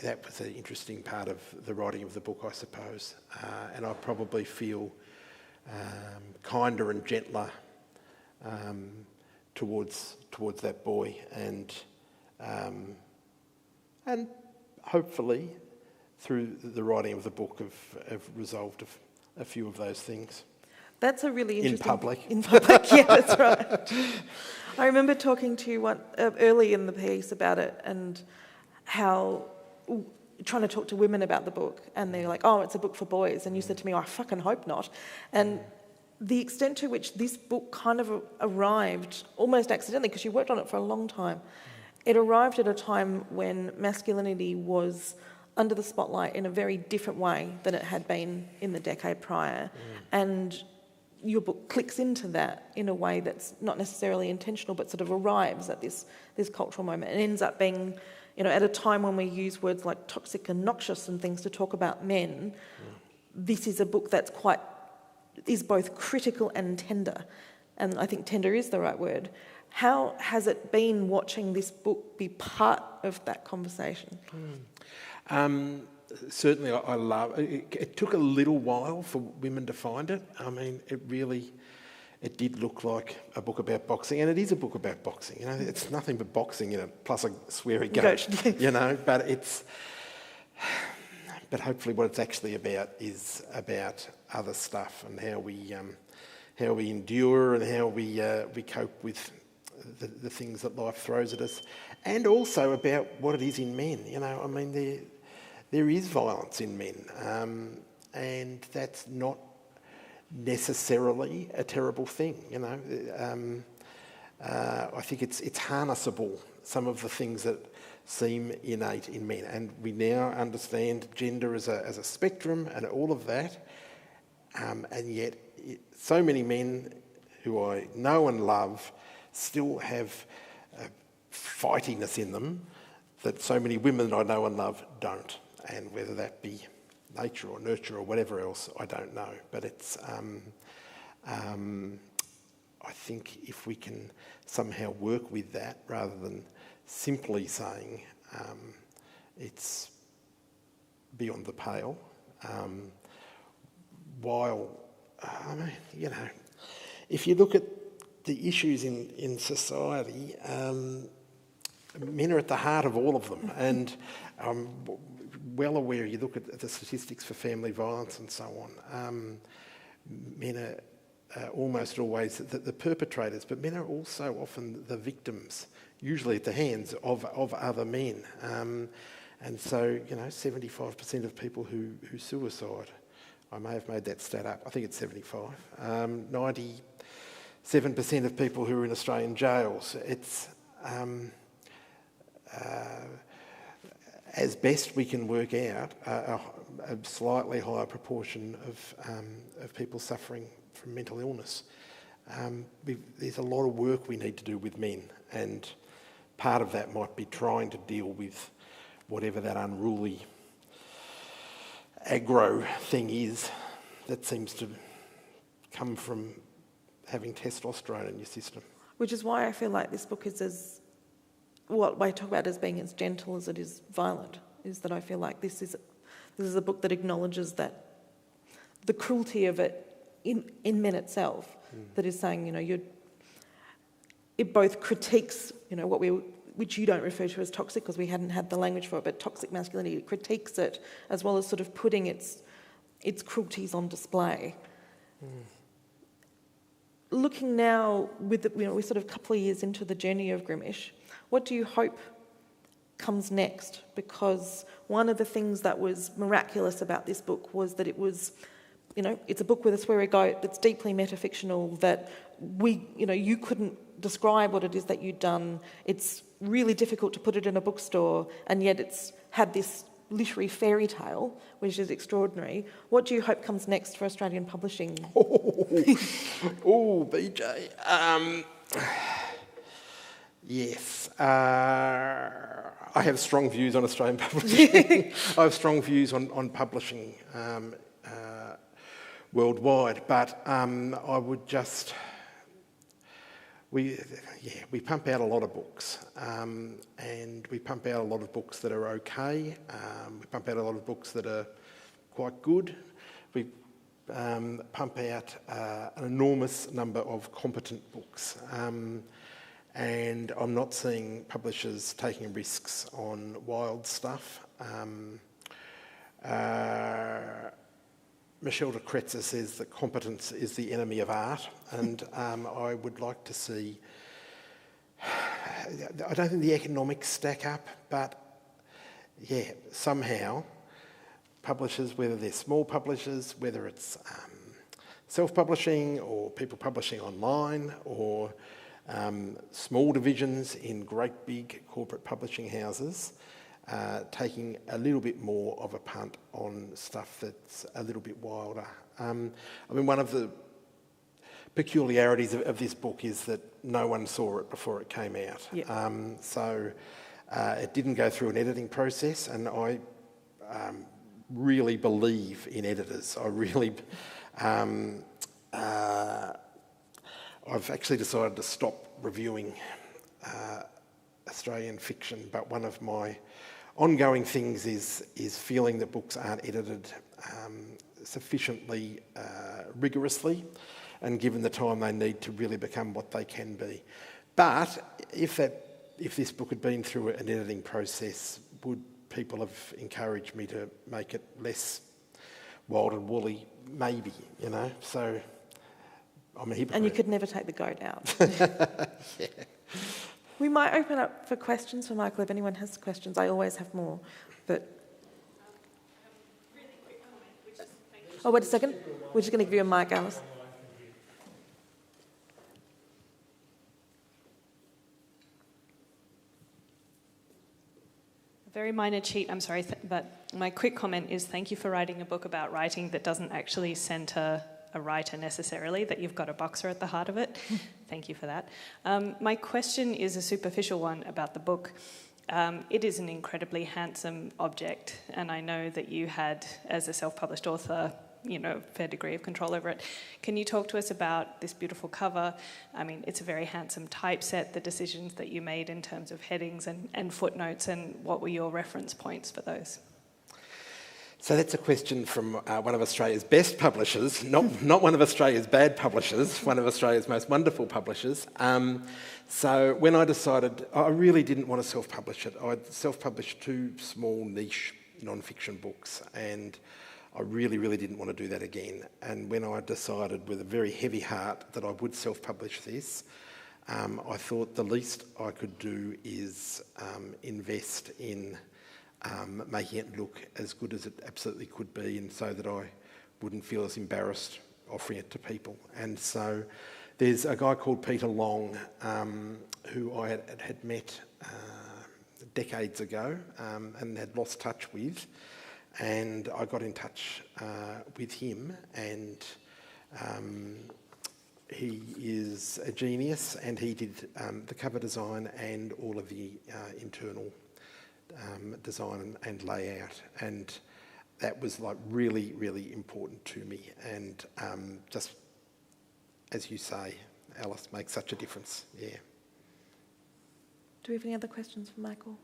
Speaker 2: that was an interesting part of the writing of the book, I suppose, and I probably feel kinder and gentler towards that boy, and hopefully
Speaker 3: through the writing of the book, have resolved a few of those things.
Speaker 2: That's a really interesting...
Speaker 3: In public.
Speaker 2: In public, yeah, that's right. I remember talking to you early in the piece about it and how... trying to talk to women about the book, and they're like, oh, it's a book for boys. And you said to me, oh, I fucking hope not. And the extent to which this book kind of arrived almost accidentally, because you worked on it for a long time, it arrived at a time when masculinity was under the spotlight in a very different way than it had been in the decade prior. And your book clicks into that in a way that's not necessarily intentional, but sort of arrives at this cultural moment and ends up being, at a time when we use words like toxic and noxious and things to talk about men, this is a book that's is both critical and tender. And I think tender is the right word. How has it been watching this book be part of that conversation?
Speaker 3: Certainly, I love it. It took a little while for women to find it. I mean, it did look like a book about boxing, and it is a book about boxing. It's nothing but boxing in it, plus a sweary goat. But hopefully, what it's actually about is about other stuff and how we endure and how we cope with the things that life throws at us, and also about what it is in men. There is violence in men, and that's not necessarily a terrible thing. I think it's harnessable, some of the things that seem innate in men, and we now understand gender as a spectrum and all of that, and yet so many men who I know and love still have fightiness in them that so many women that I know and love don't. And whether that be nature or nurture or whatever else, I don't know. But it's, I think if we can somehow work with that rather than simply saying it's beyond the pale, if you look at the issues in society, men are at the heart of all of them. And well aware, you look at the statistics for family violence and so on, men are almost always the perpetrators, but men are also often the victims, usually at the hands of other men. And so, 75% of people who suicide, I may have made that stat up, I think it's 75, 97% of people who are in Australian jails. It's... as best we can work out, a slightly higher proportion of people suffering from mental illness. There's a lot of work we need to do with men, and part of that might be trying to deal with whatever that unruly aggro thing is that seems to come from having testosterone in your system.
Speaker 2: Which is why I feel like this book is what I talk about as being as gentle as it is violent, is that I feel like this is a book that acknowledges that the cruelty of it in men itself, that is saying, it both critiques, which you don't refer to as toxic because we hadn't had the language for it, but toxic masculinity, it critiques it as well as sort of putting its cruelties on display. Looking now, we're sort of a couple of years into the journey of Grimmish, what do you hope comes next? Because one of the things that was miraculous about this book was that it was, it's a book with a sweary goat that's deeply metafictional, that you couldn't describe what it is that you'd done. It's really difficult to put it in a bookstore, and yet it's had this literary fairy tale, which is extraordinary. What do you hope comes next for Australian publishing?
Speaker 3: Beejay. Yes. I have strong views on Australian publishing. I have strong views on publishing worldwide, but I would just... We pump out a lot of books, and we pump out a lot of books that are okay. We pump out a lot of books that are quite good. We pump out an enormous number of competent books, and I'm not seeing publishers taking risks on wild stuff. Michel de Kretzer says that competence is the enemy of art, and I would like to see, I don't think the economics stack up, but yeah, somehow publishers, whether they're small publishers, whether it's self-publishing or people publishing online or small divisions in great big corporate publishing houses, taking a little bit more of a punt on stuff that's a little bit wilder. I mean, one of the peculiarities of this book is that no one saw it before it came out.
Speaker 2: Yep.
Speaker 3: So it didn't go through an editing process, and I really believe in editors. I really... I've actually decided to stop reviewing Australian fiction, but one of my ongoing things is feeling that books aren't edited sufficiently rigorously and given the time they need to really become what they can be. But if this book had been through an editing process, would people have encouraged me to make it less wild and woolly? Maybe, you know, so I'm a hypocrite.
Speaker 2: And you could never take the goat out.
Speaker 3: Yeah.
Speaker 2: We might open up for questions for Michael if anyone has questions. I always have more, but... Oh, wait a second. We're just going to give you a mic, Alice.
Speaker 4: Very minor cheat, I'm sorry, but my quick comment is thank you for writing a book about writing that doesn't actually centre a writer necessarily, that you've got a boxer at the heart of it. Thank you for that. My question is a superficial one about the book. It is an incredibly handsome object, and I know that you had, as a self-published author, you know, a fair degree of control over it. Can you talk to us about this beautiful cover? I mean, it's a very handsome typeset, the decisions that you made in terms of headings and footnotes, and what were your reference points for those?
Speaker 3: So that's a question from one of Australia's best publishers, not one of Australia's bad publishers, one of Australia's most wonderful publishers. So when I decided, I really didn't want to self-publish it. I'd self-published 2 small niche non-fiction books, and I really, really didn't want to do that again. And when I decided with a very heavy heart that I would self-publish this, I thought the least I could do is invest in making it look as good as it absolutely could be, and so that I wouldn't feel as embarrassed offering it to people. And so there's a guy called Peter Long who I had met decades ago and had lost touch with, and I got in touch with him, and he is a genius, and he did the cover design and all of the internal design and layout, and that was like really, really important to me. And just as you say, Alice, makes such a difference. Yeah.
Speaker 2: Do we have any other questions for Michael?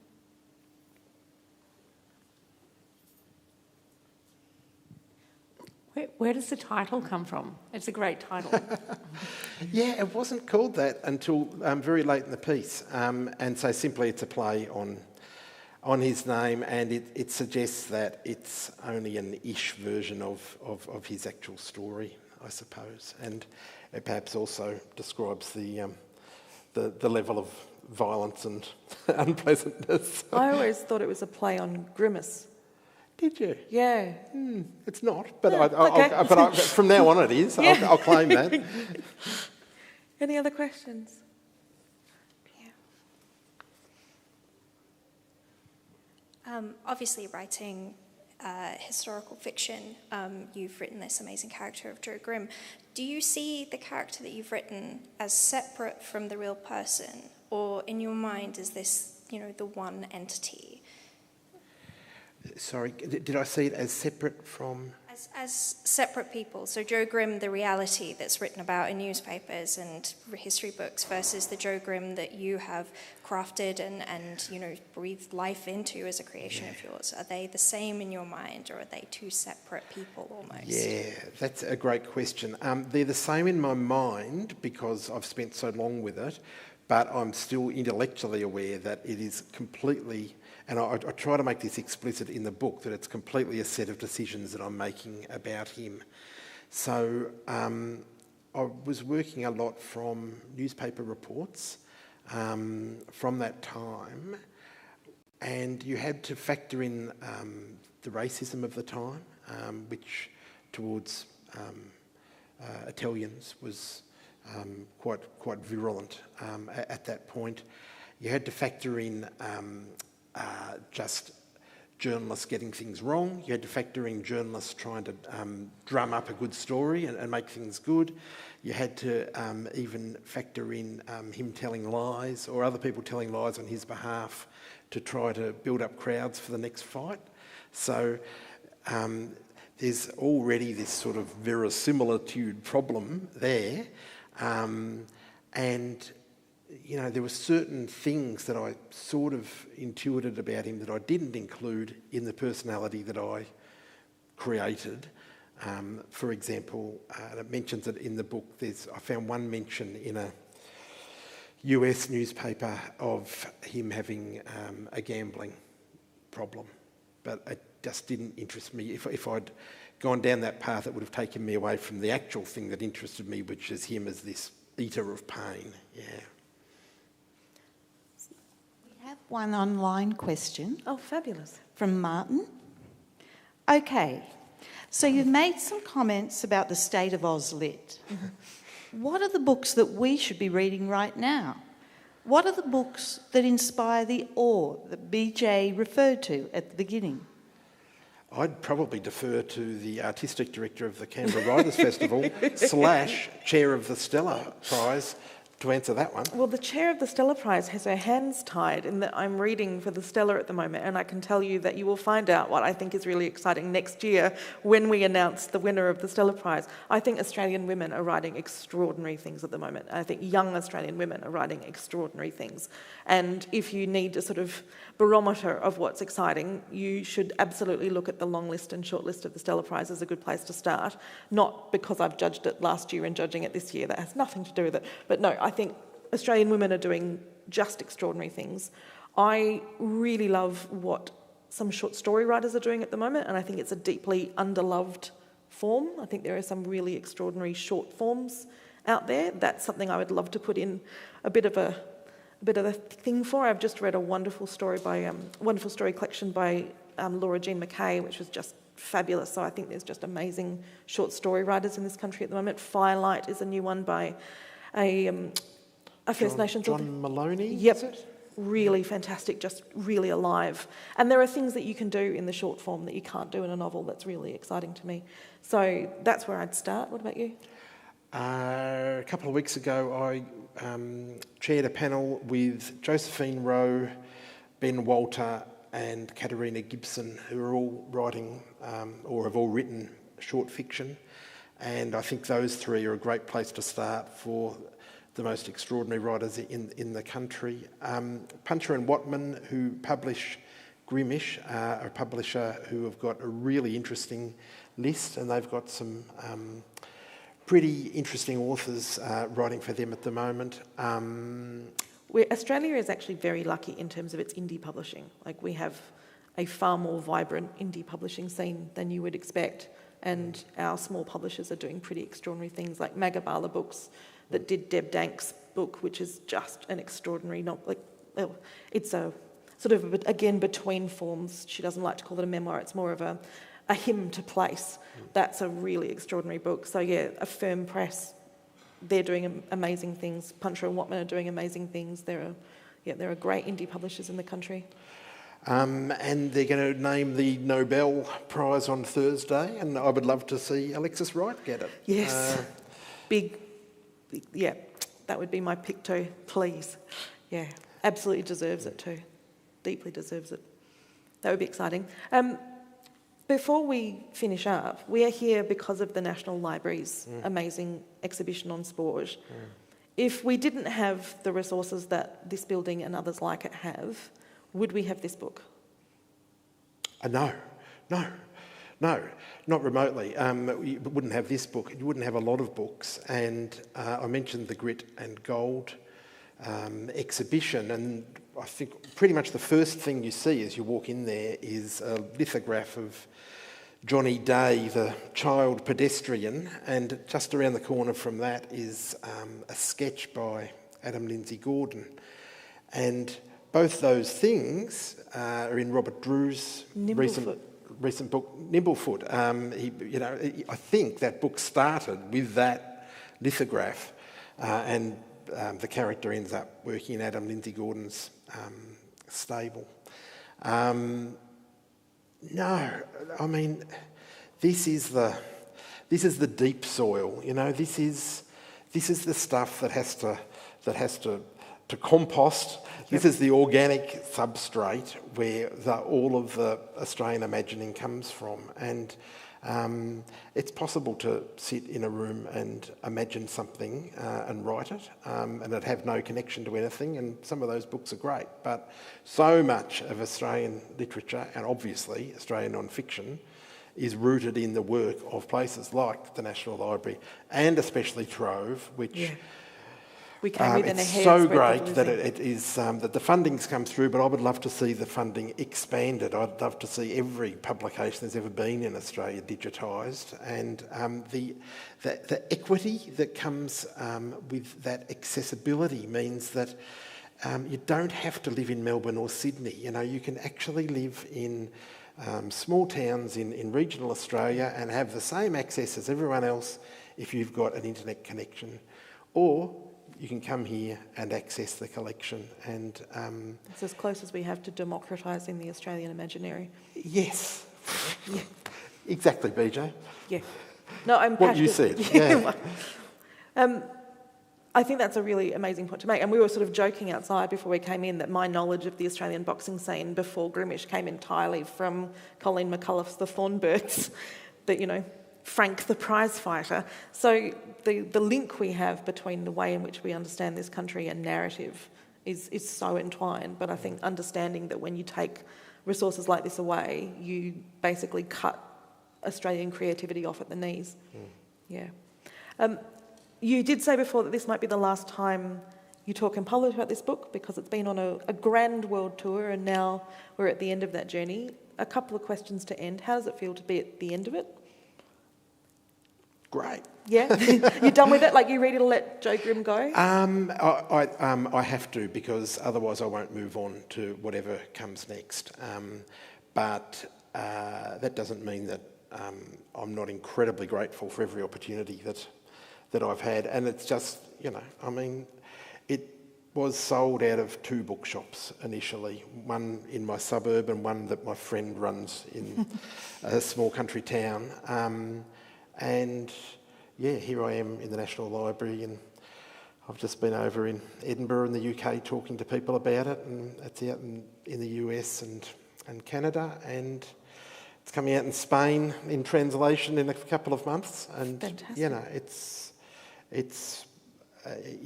Speaker 5: Where does the title come from? It's a great title.
Speaker 3: Yeah, it wasn't called that until very late in the piece, and so simply it's a play on his name, and it suggests that it's only an ish version of his actual story, I suppose, and it perhaps also describes the level of violence and unpleasantness.
Speaker 2: I always thought it was a play on Grimmish.
Speaker 3: Did you?
Speaker 2: Yeah.
Speaker 3: It's not, but
Speaker 2: Yeah, okay.
Speaker 3: From now on it is.
Speaker 2: Yeah.
Speaker 3: I'll claim that.
Speaker 2: Any other questions?
Speaker 6: Obviously, writing historical fiction, you've written this amazing character of Joe Grimm. Do you see the character that you've written as separate from the real person, or in your mind is this, the one entity?
Speaker 3: Sorry, did I see it as separate from?
Speaker 6: As separate people. So Joe Grimm, the reality that's written about in newspapers and history books, versus the Joe Grimm that you have crafted and breathed life into as a creation of yours. Are they the same in your mind, or are they 2 separate people almost?
Speaker 3: Yeah, that's a great question. They're the same in my mind because I've spent so long with it, but I'm still intellectually aware that it is completely and I try to make this explicit in the book, that it's completely a set of decisions that I'm making about him. So I was working a lot from newspaper reports from that time, and you had to factor in the racism of the time, which towards Italians was quite virulent at that point. You had to factor in just journalists getting things wrong. You had to factor in journalists trying to drum up a good story and make things good. You had to even factor in him telling lies or other people telling lies on his behalf to try to build up crowds for the next fight. So there's already this sort of verisimilitude problem there. And you know, there were certain things that I sort of intuited about him that I didn't include in the personality that I created. For example, and it mentions it in the book, I found one mention in a US newspaper of him having a gambling problem, but it just didn't interest me. If I'd gone down that path, it would have taken me away from the actual thing that interested me, which is him as this eater of pain. Yeah.
Speaker 7: We have one online question.
Speaker 2: Oh, fabulous.
Speaker 7: From Martin. Okay, so you've made some comments about the state of Auslit. What are the books that we should be reading right now? What are the books that inspire the awe that Beejay referred to at the beginning?
Speaker 3: I'd probably defer to the artistic director of the Canberra Writers' Festival / chair of the Stella Prize to answer that one.
Speaker 2: Well, the chair of the Stella Prize has her hands tied in that I'm reading for the Stella at the moment, and I can tell you that you will find out what I think is really exciting next year when we announce the winner of the Stella Prize. I think Australian women are writing extraordinary things at the moment. I think young Australian women are writing extraordinary things. And if you need a sort of barometer of what's exciting, you should absolutely look at the long list and short list of the Stella Prize as a good place to start. Not because I've judged it last year and judging it this year, that has nothing to do with it. But no, I think Australian women are doing just extraordinary things. I really love what some short story writers are doing at the moment, and I think it's a deeply underloved form. I think there are some really extraordinary short forms out there. That's something I would love to put in a bit of a thing for. I've just read a wonderful story collection by Laura Jean McKay, which was just fabulous. So I think there's just amazing short story writers in this country at the moment. Firelight is a new one by a First Nations author.
Speaker 3: John Maloney,
Speaker 2: yep.
Speaker 3: Is it?
Speaker 2: Really fantastic, just really alive. And there are things that you can do in the short form that you can't do in a novel. That's really exciting to me. So that's where I'd start. What about you?
Speaker 3: A couple of weeks ago, I chaired a panel with Josephine Rowe, Ben Walter and Katarina Gibson, who are all writing or have all written short fiction. And I think those three are a great place to start for the most extraordinary writers in the country. Puncher and Watman, who publish Grimmish, are a publisher who have got a really interesting list, and they've got some pretty interesting authors writing for them at the moment.
Speaker 2: Australia is actually very lucky in terms of its indie publishing. Like, we have a far more vibrant indie publishing scene than you would expect, and our small publishers are doing pretty extraordinary things, like Magabala Books that did Deb Dank's book, which is just an extraordinary it's a sort of, again, between forms. She doesn't like to call it a memoir, it's more of a hymn to place. That's a really extraordinary book. So yeah, Affirm Press, they're doing amazing things. Puncher and Watman are doing amazing things. There are great indie publishers in the country.
Speaker 3: And they're going to name the Nobel Prize on Thursday, and I would love to see Alexis Wright get it.
Speaker 2: Yes, yeah, that would be my pick too, please. Yeah, absolutely deserves it too. Deeply deserves it. That would be exciting. Before we finish up, we are here because of the National Library's amazing exhibition on sport. If we didn't have the resources that this building and others like it have, would we have this book?
Speaker 3: No, not remotely. You wouldn't have this book. You wouldn't have a lot of books. And I mentioned the Grit and Gold exhibition, and I think pretty much the first thing you see as you walk in there is a lithograph of Johnny Day, the child pedestrian, and just around the corner from that is a sketch by Adam Lindsay Gordon. And both those things are in Robert Drew's recent book, Nimblefoot. I think that book started with that lithograph, and the character ends up working in Adam Lindsay Gordon's stable. No, I mean, this is the deep soil. This is the stuff that has to compost. This is the organic substrate where all of the Australian imagining comes from, and it's possible to sit in a room and imagine something and write it, and it have no connection to anything, and some of those books are great, but so much of Australian literature, and obviously Australian non-fiction, is rooted in the work of places like the National Library, and especially Trove, which... Yeah.
Speaker 2: We came within a
Speaker 3: it's
Speaker 2: hair's
Speaker 3: so
Speaker 2: breadth
Speaker 3: great
Speaker 2: of
Speaker 3: that
Speaker 2: losing.
Speaker 3: it is that the funding's come through, but I would love to see the funding expanded. I'd love to see every publication there's ever been in Australia digitised, and the equity that comes with that accessibility means that you don't have to live in Melbourne or Sydney. You can actually live in small towns in regional Australia and have the same access as everyone else if you've got an internet connection, or you can come here and access the collection. And
Speaker 2: it's as close as we have to democratising the Australian imaginary.
Speaker 3: Yes. Yeah. Exactly, Beejay.
Speaker 2: Yeah. No, I'm
Speaker 3: what
Speaker 2: passionate.
Speaker 3: you said. Yeah.
Speaker 2: I think that's a really amazing point to make. And we were sort of joking outside before we came in that my knowledge of the Australian boxing scene before Grimmish came entirely from Colleen McCullough's The Thornbirds, that, Frank the prize fighter. So the link we have between the way in which we understand this country and narrative is so entwined. But I think understanding that when you take resources like this away, you basically cut Australian creativity off at the knees. Yeah. You did say before that this might be the last time you talk in public about this book because it's been on a grand world tour and now we're at the end of that journey. A couple of questions to end. How does it feel to be at the end of it?
Speaker 3: Great.
Speaker 2: Yeah? You're done with it? Like you ready to let Joe Grimm go?
Speaker 3: I have to, because otherwise I won't move on to whatever comes next. But that doesn't mean that I'm not incredibly grateful for every opportunity that I've had. And it's just, it was sold out of 2 bookshops initially, one in my suburb and one that my friend runs in a small country town. And yeah, here I am in the National Library, and I've just been over in Edinburgh in the UK talking to people about it, and it's out in the US and Canada, and it's coming out in Spain in translation in a couple of months. And
Speaker 2: fantastic.
Speaker 3: It's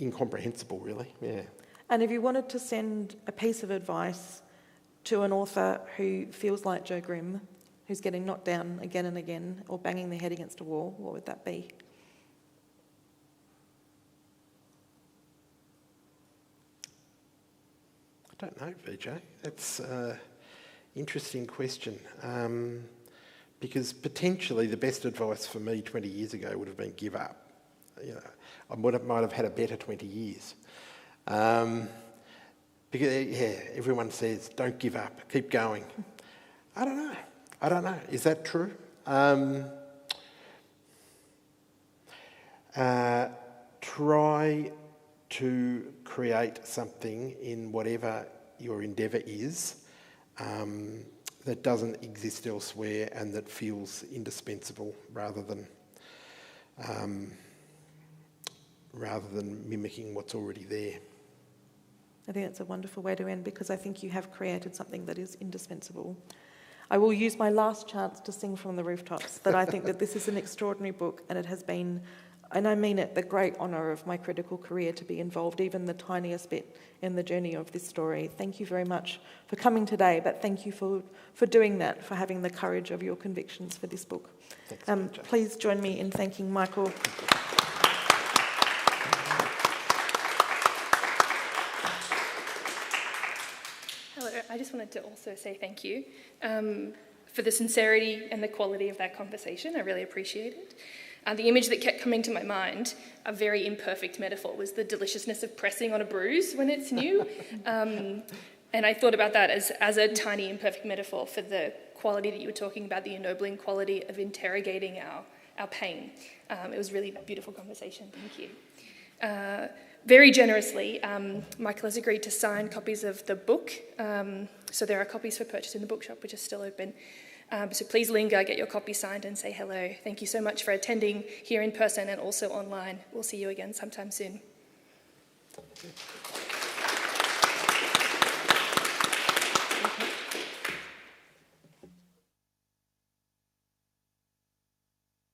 Speaker 3: incomprehensible, really. Yeah.
Speaker 2: And if you wanted to send a piece of advice to an author who feels like Joe Grimm, who's getting knocked down again and again or banging their head against a wall, what would that be?
Speaker 3: I don't know, Beejay. That's an interesting question, because potentially the best advice for me 20 years ago would have been give up. I might have had a better 20 years. Because, everyone says, don't give up, keep going. I don't know. Is that true? Try to create something in whatever your endeavour is that doesn't exist elsewhere and that feels indispensable rather than mimicking what's already there.
Speaker 2: I think that's a wonderful way to end, because I think you have created something that is indispensable. I will use my last chance to sing from the rooftops that I think that this is an extraordinary book, and it has been, and I mean it, the great honour of my critical career to be involved even the tiniest bit in the journey of this story. Thank you very much for coming today, but thank you for doing that, for having the courage of your convictions for this book.
Speaker 3: Thanks,
Speaker 2: please join me in thanking Michael.
Speaker 1: wanted to also say thank you for the sincerity and the quality of that conversation. I really appreciate it. The image that kept coming to my mind, a very imperfect metaphor, was the deliciousness of pressing on a bruise when it's new. And I thought about that as a tiny imperfect metaphor for the quality that you were talking about, the ennobling quality of interrogating our pain. It was a really beautiful conversation. Thank you. Very generously, Michael has agreed to sign copies of the book. So there are copies for purchase in the bookshop, which is still open. So please linger, get your copy signed and say hello. Thank you so much for attending here in person and also online. We'll see you again sometime soon.